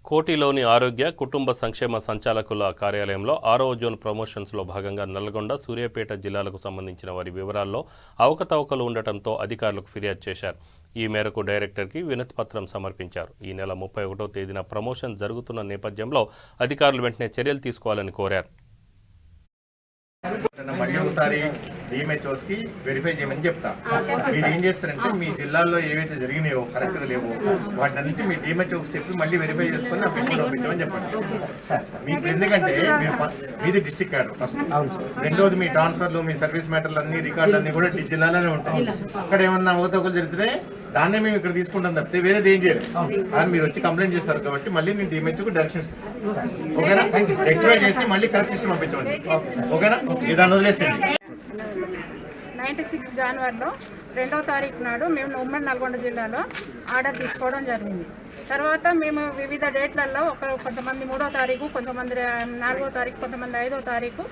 కోటిలోని ఆరోగ్య కుటుంబ సంక్షేమ సంచాలకుల కార్యాలయంలో 6వ జోన్ ప్రమోషన్స్లో భాగంగా నల్గొండ, సూర్యాపేట జిల్లాలకు సంబంధించిన వారి వివరాల్లో అవకతవకలు ఉండటంతో అధికారులకు ఫిర్యాదు చేశారు. ఈ మేరకు డైరెక్టర్కి వినతిపత్రం సమర్పించారు. ఈ నెల 31వ తేదీన ప్రమోషన్ జరుగుతున్న నేపథ్యంలో అధికారులు వెంటనే చర్యలు తీసుకోవాలని కోరారు. మళ్ళీ ఒకసారి డిఎంహెచ్ఓస్కి వెరిఫై చేయమని చెప్తా. మీరు ఏం చేస్తారంటే మీ జిల్లాలో ఏవైతే జరిగినాయో కరెక్ట్గా లేవో వాటిని మీ డిఎంహెచ్ఓకి చెప్పి మళ్ళీ వెరిఫై చేసుకొని నాకు పంపించమని చెప్పండి. మీకు ఎందుకంటే మీది డిస్ట్రిక్ట్ కార్డు ఫస్ట్, రెండోది మీ ట్రాన్స్ఫర్లు, మీ సర్వీస్ మ్యాటర్లు అన్ని రికార్డులు అన్ని కూడా జిల్లాలోనే ఉంటాయి. అక్కడ ఏమన్నా అవతవకలు జరిగితే దాన్నే మేము ఇక్కడ తీసుకుంటాం తప్పితే వేరేది ఏం చేయలేదు. కానీ మీరు వచ్చి కంప్లైంట్ చేస్తారు కాబట్టి మళ్ళీ నేను డిఎంహెచ్ఓకి డైరెక్షన్స్ ఇస్తాను. ఓకేనా? రెక్టిఫై చేసి మళ్ళీ కరెక్ట్ సిస్టమ్ పంపించండి. ఓకేనా? దాన్ని వదిలేసేయండి. 96 జనవరిలో 2వ తారీఖు నాడు మేము ఉమ్మడి నల్గొండ జిల్లాలో ఆర్డర్ తీసుకోవడం జరిగింది. తర్వాత మేము వివిధ డేట్లలో కొంతమంది 3వ తారీఖు, కొంతమంది 4వ తారీఖు, కొంతమంది 5వ తారీఖు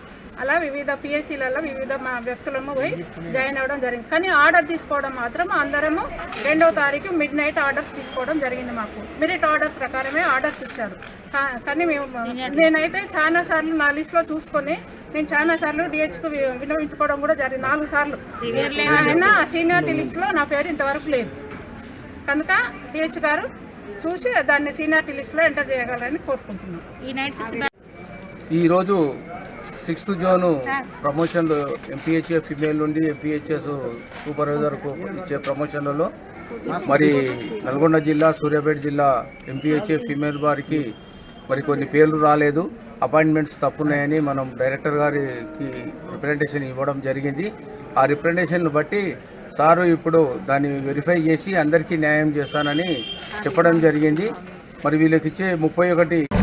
అలా వివిధ పిఎస్సీలలో వివిధ మా వ్యక్తులము పోయి జాయిన్ అవ్వడం జరిగింది. కానీ ఆర్డర్ తీసుకోవడం మాత్రం అందరము 2వ తారీఖు మిడ్ నైట్ ఆర్డర్స్ తీసుకోవడం జరిగింది. మాకు మెరిట్ ఆర్డర్ ప్రకారమే ఆర్డర్స్ ఇచ్చారు. కానీ నేనైతే చాలా సార్లు నా లిస్ట్లో చూసుకొని నేను చాలా సార్లు డిహెచ్కు విన్నవించుకోవడం కూడా జరిగింది. 4 సార్లు అయినా సీనియారిటీ లిస్టులో నా పేరు ఇంతవరకు లేదు. కనుక డిహెచ్ గారు చూసి దాన్ని సీనియారిటీ లిస్టులో ఎంటర్ చేయగలరని కోరుకుంటున్నాను. ఈరోజు 6th జోను ప్రమోషన్లు ఎంపీహెచ్ఏ ఫిమేల్ నుండి ఎంపీహెచ్ఎస్ సూపర్వైజర్కు ఇచ్చే ప్రమోషన్లలో మరి నల్గొండ జిల్లా, సూర్యాపేట జిల్లా ఎంపీహెచ్ఏ ఫిమేల్ వారికి మరి కొన్ని పేర్లు రాలేదు, అపాయింట్మెంట్స్ తప్పున్నాయని మనం డైరెక్టర్ గారికి రిప్రజెంటేషన్ ఇవ్వడం జరిగింది. ఆ రిప్రజెంటేషన్ను బట్టి సారు ఇప్పుడు దాన్ని వెరిఫై చేసి అందరికీ న్యాయం చేస్తానని చెప్పడం జరిగింది. మరి వీళ్ళకి ఇచ్చే 31